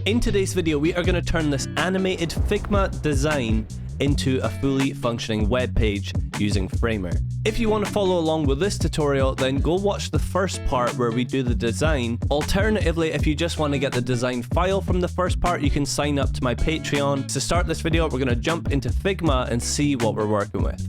In today's video, we are going to turn this animated Figma design into a fully functioning web page using Framer. If you want to follow along with this tutorial, then go watch the first part where we do the design. Alternatively, if you just want to get the design file from the first part, you can sign up to my Patreon. To start this video, we're going to jump into Figma and see what we're working with.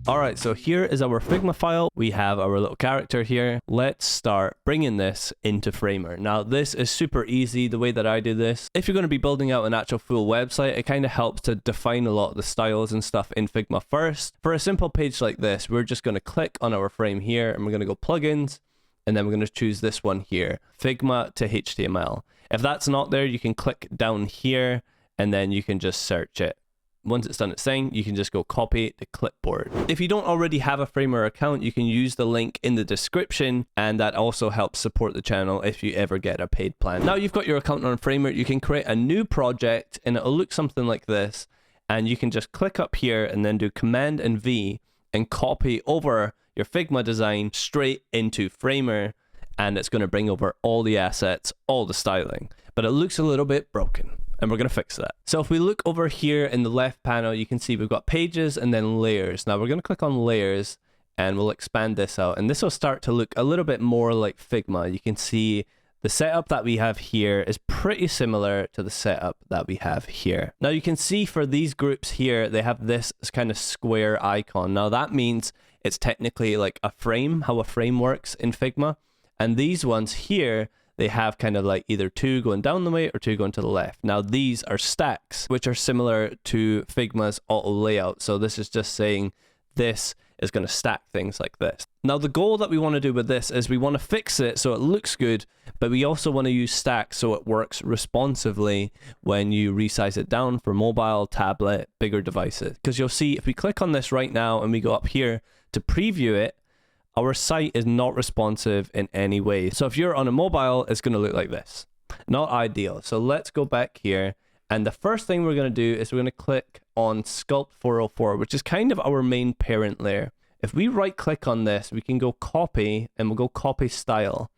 Alright, so here is our Figma file. We have our little character here. Let's start bringing this into Framer. Now, this is super easy the way that I do this. If you're going to be building out an actual full website, it kind of helps to define a lot of the styles and stuff in Figma first. For a simple page like this, we're just going to click on our frame here and we're going to go plugins, and then we're going to choose this one here, Figma to HTML. If that's not there, you can click down here and then you can just search it. Once it's done its thing, you can just go copy to clipboard. If you don't already have a Framer account, you can use the link in the description, and that also helps support the channel if you ever get a paid plan. Now you've got your account on Framer, you can create a new project and it'll look something like this, and you can just click up here and then do Command and V and copy over your Figma design straight into Framer, and it's going to bring over all the assets, all the styling, but it looks a little bit broken. And we're going to fix that. So if we look over here in the left panel, you can see we've got pages and then layers. Now we're going to click on layers and we'll expand this out. And this will start to look a little bit more like Figma. You can see the setup that we have here is pretty similar to the setup that we have here. Now you can see for these groups here, they have this kind of square icon. Now that means it's technically like a frame, how a frame works in Figma. And these ones here, they have kind of like either two going down the way or two going to the left. Now these are stacks, which are similar to Figma's auto layout. So this is just saying this is going to stack things like this. Now the goal that we want to do with this is we want to fix it so it looks good, but we also want to use stacks so it works responsively when you resize it down for mobile, tablet, bigger devices. Because you'll see if we click on this right now and we go up here to preview it, our site is not responsive in any way. So if you're on a mobile, it's going to look like this. Not ideal. So let's go back here. And the first thing we're going to do is we're going to click on Sculpt 404, which is kind of our main parent layer. If we right click on this, we can go copy and we'll go copy style.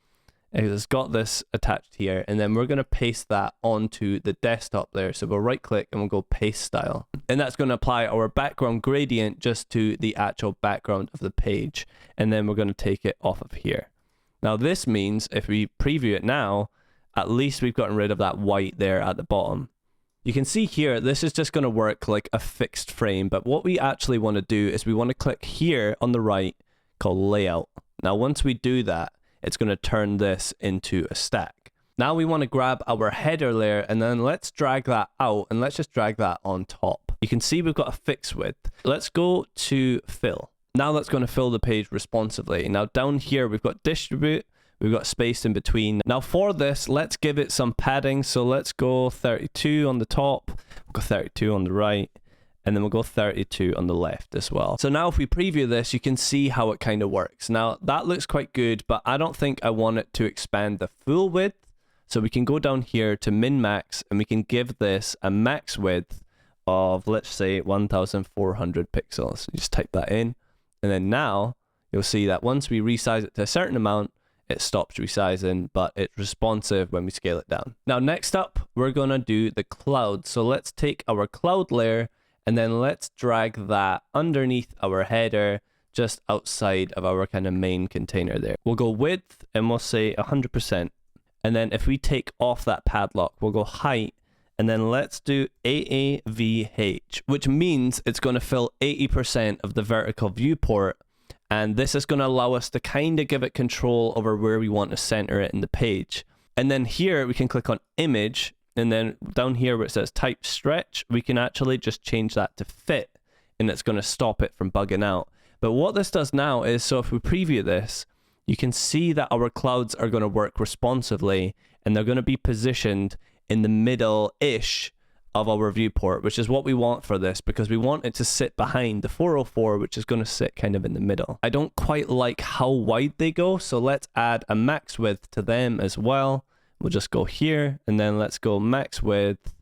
It's got this attached here, and then we're going to paste that onto the desktop there. So we'll right click and we'll go paste style. And that's going to apply our background gradient just to the actual background of the page. And then we're going to take it off of here. Now this means if we preview it now, at least we've gotten rid of that white there at the bottom. You can see here, this is just going to work like a fixed frame. But what we actually want to do is we want to click here on the right called layout. Now once we do that, it's going to turn this into a stack. Now we want to grab our header layer and then let's drag that out and let's just drag that on top. You can see we've got a fixed width. Let's go to fill. Now that's going to fill the page responsively. Now down here we've got distribute, we've got space in between. Now for this, let's give it some padding. So let's go 32 on the top, we'll go 32 on the right, and then we'll go 32 on the left as well. So now if we preview this, you can see how it kind of works. Now that looks quite good, but I don't think I want it to expand the full width. So we can go down here to min max and we can give this a max width of, let's say 1400 pixels. You just type that in. And then now you'll see that once we resize it to a certain amount, it stops resizing, but it's responsive when we scale it down. Now next up, we're gonna do the cloud. So let's take our cloud layer and then let's drag that underneath our header, just outside of our kind of main container there. We'll go width and we'll say 100%. And then if we take off that padlock, we'll go height. And then let's do AAVH, which means it's going to fill 80% of the vertical viewport. And this is going to allow us to kind of give it control over where we want to center it in the page. And then here we can click on image. And then down here where it says type stretch, we can actually just change that to fit, and it's going to stop it from bugging out. But what this does now is, so if we preview this, you can see that our clouds are going to work responsively, and they're going to be positioned in the middle-ish of our viewport, which is what we want for this, because we want it to sit behind the 404, which is going to sit kind of in the middle. I don't quite like how wide they go, so let's add a max width to them as well. We'll just go here, and then let's go max width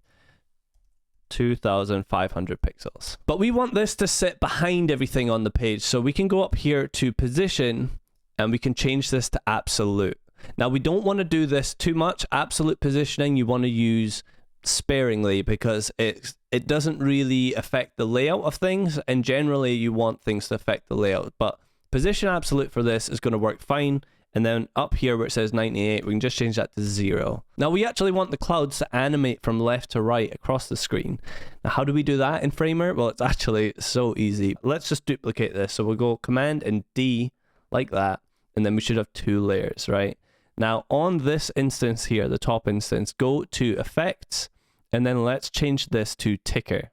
2500 pixels. But we want this to sit behind everything on the page, so we can go up here to position, and we can change this to absolute. Now we don't want to do this too much. Absolute positioning you want to use sparingly because it doesn't really affect the layout of things, and generally you want things to affect the layout, but position absolute for this is going to work fine. And then up here where it says 98, we can just change that to 0. Now we actually want the clouds to animate from left to right across the screen. Now how do we do that in Framer? Well, it's actually so easy. Let's just duplicate this. So we'll go Command and D like that, and then we should have 2 layers, right? Now on this instance here, the top instance, go to Effects, and then let's change this to ticker,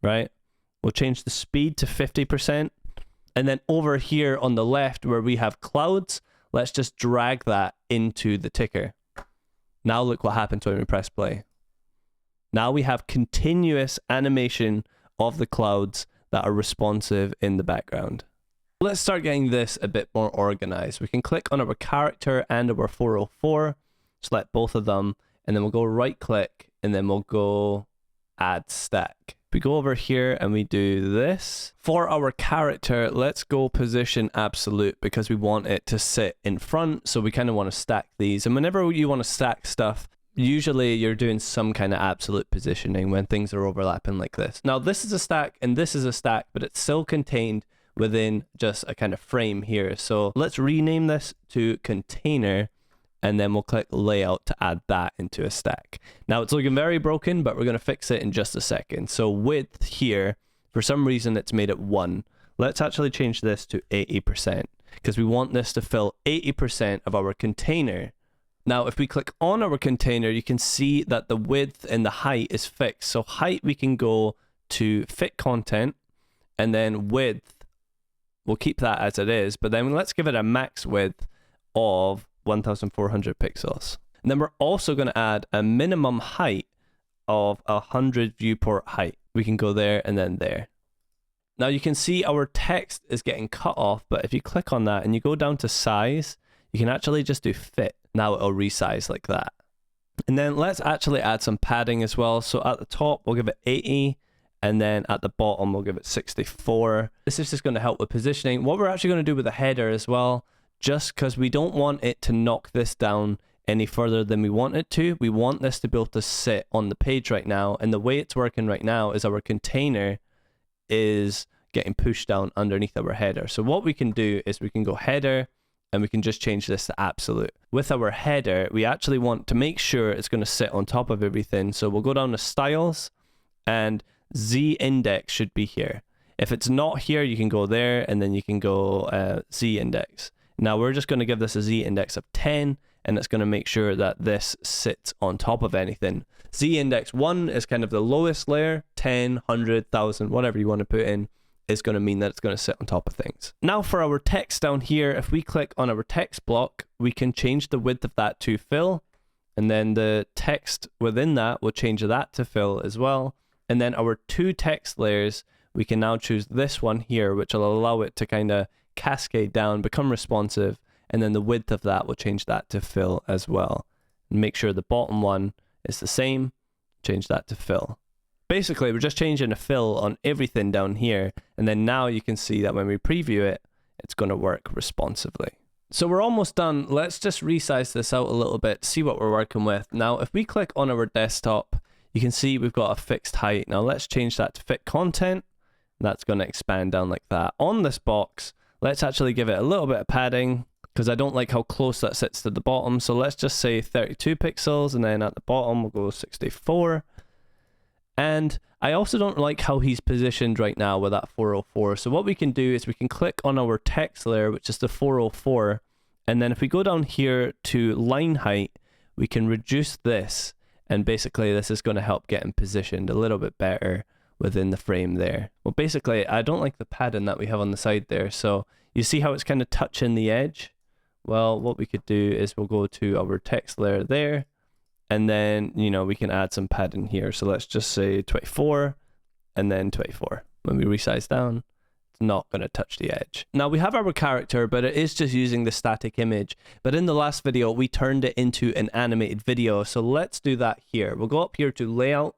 right? We'll change the speed to 50. And then over here on the left where we have clouds, let's just drag that into the ticker. Now look what happens when we press play. Now we have continuous animation of the clouds that are responsive in the background. Let's start getting this a bit more organized. We can click on our character and our 404, select both of them, and then we'll go right click, and then we'll go add stack. We go over here and we do this. For our character, let's go position absolute because we want it to sit in front. So we kind of want to stack these. And whenever you want to stack stuff, usually you're doing some kind of absolute positioning when things are overlapping like this. Now this is a stack and this is a stack, but it's still contained within just a kind of frame here. So let's rename this to container, and then we'll click layout to add that into a stack. Now it's looking very broken, but we're going to fix it in just a second. So width here, for some reason it's made it 1. Let's actually change this to 80% because we want this to fill 80% of our container. Now if we click on our container, you can see that the width and the height is fixed. So height we can go to fit content, and then width, we'll keep that as it is, but then let's give it a max width of 1400 pixels. And then we're also going to add a minimum height of 100 viewport height. We can go there and then there. Now you can see our text is getting cut off, but if you click on that and you go down to size, you can actually just do fit. Now it'll resize like that. And then let's actually add some padding as well. So at the top, we'll give it 80. And then at the bottom, we'll give it 64. This is just going to help with positioning. What we're actually going to do with the header as well, just because we don't want it to knock this down any further than we want it to. We want this to be able to sit on the page right now. And the way it's working right now is our container is getting pushed down underneath our header. So what we can do is we can go header, and we can just change this to absolute. With our header, we actually want to make sure it's going to sit on top of everything. So we'll go down to styles, and Z index should be here. If it's not here, you can go there, and then you can go Z index. Now we're just going to give this a Z index of 10, and it's going to make sure that this sits on top of anything. Z index 1 is kind of the lowest layer, 10, 100, 1000, whatever you want to put in, is going to mean that it's going to sit on top of things. Now for our text down here, if we click on our text block, we can change the width of that to fill, and then the text within that will change that to fill as well. And then our 2 text layers, we can now choose this one here, which will allow it to kind of cascade down, become responsive, and then the width of that will change that to fill as well. And make sure the bottom one is the same, change that to fill. Basically, we're just changing a fill on everything down here, and then now you can see that when we preview it, it's going to work responsively. So we're almost done. Let's just resize this out a little bit, see what we're working with. Now, if we click on our desktop, you can see we've got a fixed height. Now let's change that to fit content. That's going to expand down like that. On this box, let's actually give it a little bit of padding because I don't like how close that sits to the bottom. So let's just say 32 pixels, and then at the bottom we'll go 64. And I also don't like how he's positioned right now with that 404. So what we can do is we can click on our text layer, which is the 404. And then if we go down here to line height, we can reduce this. And basically this is going to help get him positioned a little bit better within the frame there. Well, basically, I don't like the padding that we have on the side there. So you see how it's kind of touching the edge? Well, what we could do is we'll go to our text layer there, and then, you know, we can add some padding here. So let's just say 24 and then 24. When we resize down, it's not going to touch the edge. Now we have our character, but it is just using the static image. But in the last video, we turned it into an animated video. So let's do that here. We'll go up here to layout,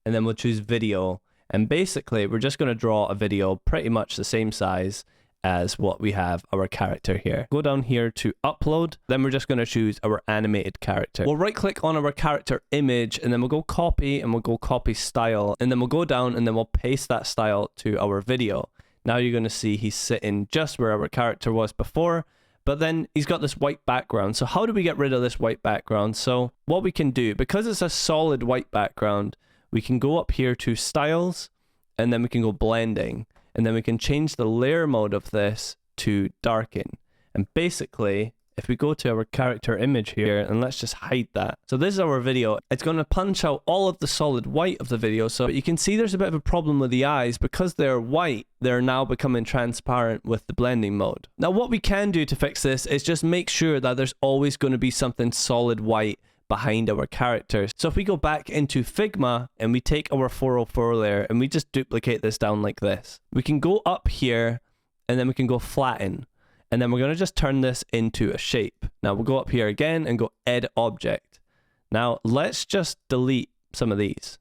and then we'll choose video. And basically, we're just going to draw a video pretty much the same size. as what we have our character here. Go down here to upload. Then we're just going to choose our animated character. We'll right click on our character image and then we'll go copy and we'll go copy style. And then we'll go down and then we'll paste that style to our video. Now you're going to see he's sitting just where our character was before, but then he's got this white background. So how do we get rid of this white background? So what we can do, because it's a solid white background, we can go up here to styles and then we can go blending. And then we can change the layer mode of this to darken. And basically, if we go to our character image here, and let's just hide that. So this is our video. It's going to punch out all of the solid white of the video. So you can see there's a bit of a problem with the eyes. Because they're white, they're now becoming transparent with the blending mode. Now, what we can do to fix this is just make sure that there's always going to be something solid white behind our characters. So if we go back into Figma and we take our 404 layer and we just duplicate this down like this, we can go up here and then we can go flatten. And then we're going to just turn this into a shape. Now we'll go up here again and go edit object. Now let's just delete some of these.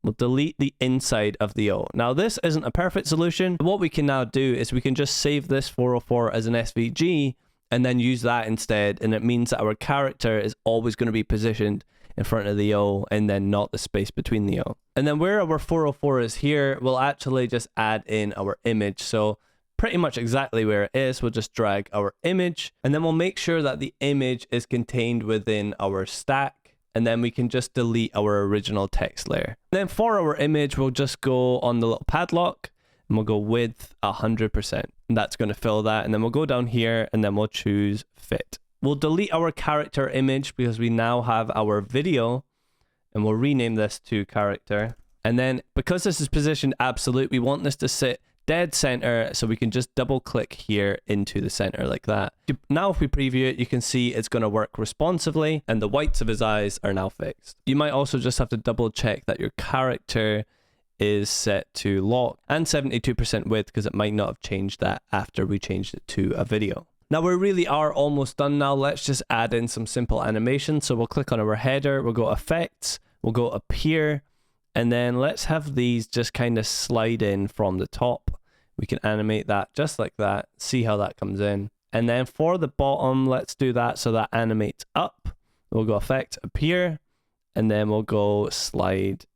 We'll delete the inside of the O. Now this isn't a perfect solution. What we can now do is we can just save this 404 as an SVG and then use that instead, and it means that our character is always going to be positioned in front of the O and then not the space between the O. And then where our 404 is here, we'll actually just add in our image. So pretty much exactly where it is, we'll just drag our image and then we'll make sure that the image is contained within our stack, and then we can just delete our original text layer. And then for our image, we'll just go on the little padlock and we'll go width 100%. And that's going to fill that. And then we'll go down here and then we'll choose fit. We'll delete our character image because we now have our video, and we'll rename this to character. And then because this is positioned absolute, we want this to sit dead center, so we can just double click here into the center like that. Now if we preview it, you can see it's going to work responsively and the whites of his eyes are now fixed. You might also just have to double check that your character is set to lock and 72% width, because it might not have changed that after we changed it to a video. Now we really are almost done now. Let's just add in some simple animation. So we'll click on our header, we'll go effects, we'll go appear, and then let's have these just kind of slide in from the top. We can animate that just like that, see how that comes in. And then for the bottom, let's do that so that animates up. We'll go effect, appear, and then we'll go slide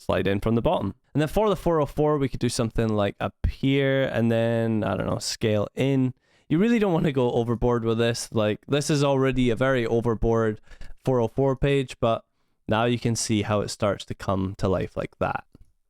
in from the bottom. And then for the 404, we could do something like appear and then, I don't know, scale in. You really don't want to go overboard with this. Like, this is already a very overboard 404 page, but now you can see how it starts to come to life like that.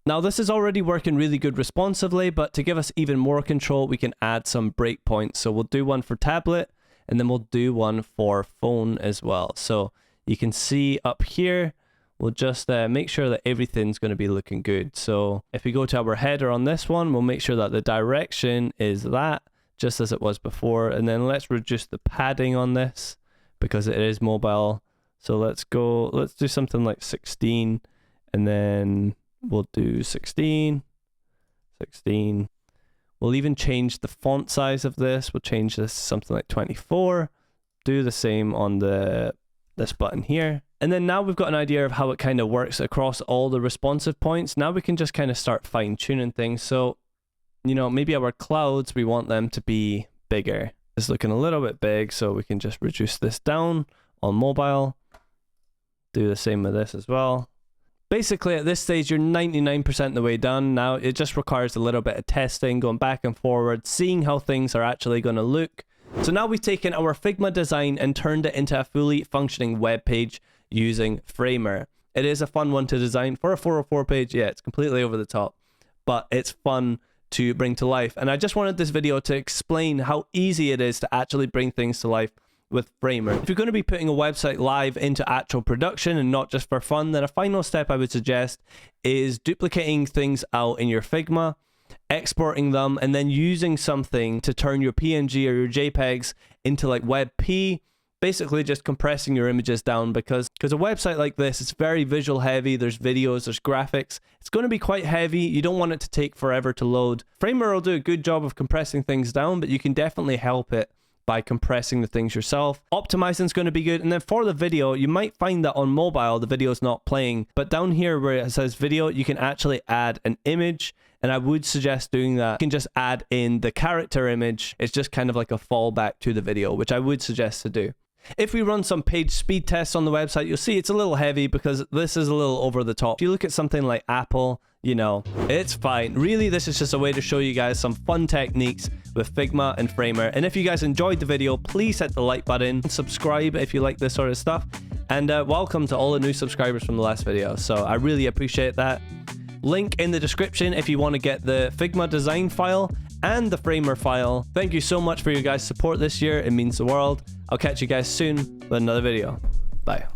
Now this is already working really good responsively, but to give us even more control, we can add some breakpoints. So we'll do one for tablet and then we'll do one for phone as well. So you can see up here, we'll just make sure that everything's going to be looking good. So if we go to our header on this one, we'll make sure that the direction is that, just as it was before. And then let's reduce the padding on this because it is mobile. So let's do something like 16, and then we'll do 16. We'll even change the font size of this. We'll change this to something like 24. Do the same on this button here. And then now we've got an idea of how it kind of works across all the responsive points. Now we can just kind of start fine tuning things. So, you know, maybe our clouds, we want them to be bigger. It's looking a little bit big, so we can just reduce this down on mobile. Do the same with this as well. Basically, at this stage, you're 99% the way done. Now, it just requires a little bit of testing, going back and forward, seeing how things are actually going to look. So now we've taken our Figma design and turned it into a fully functioning web page using Framer. It is a fun one to design. For a 404 page, yeah, it's completely over the top, but it's fun to bring to life. And I just wanted this video to explain how easy it is to actually bring things to life with Framer. If you're going to be putting a website live into actual production and not just for fun, then a final step I would suggest is duplicating things out in your Figma, exporting them, and then using something to turn your PNG or your JPEGs into like WebP, basically just compressing your images down, because a website like this is very visual heavy. There's videos, there's graphics. It's going to be quite heavy. You don't want it to take forever to load. Framer will do a good job of compressing things down, but you can definitely help it by compressing the things yourself. Optimizing is going to be good. And then for the video, you might find that on mobile, the video is not playing, but down here where it says video, you can actually add an image and I would suggest doing that. You can just add in the character image. It's just kind of like a fallback to the video, which I would suggest to do. If we run some page speed tests on the website, you'll see it's a little heavy because this is a little over the top. If you look at something like Apple, you know, it's fine. Really, this is just a way to show you guys some fun techniques with Figma and Framer. And if you guys enjoyed the video, please hit the like button, subscribe if you like this sort of stuff, and welcome to all the new subscribers from the last video. So I really appreciate that. Link in the description if you want to get the Figma Design file and the Framer file. Thank you so much for your guys' support this year. It means the world. I'll catch you guys soon with another video. Bye.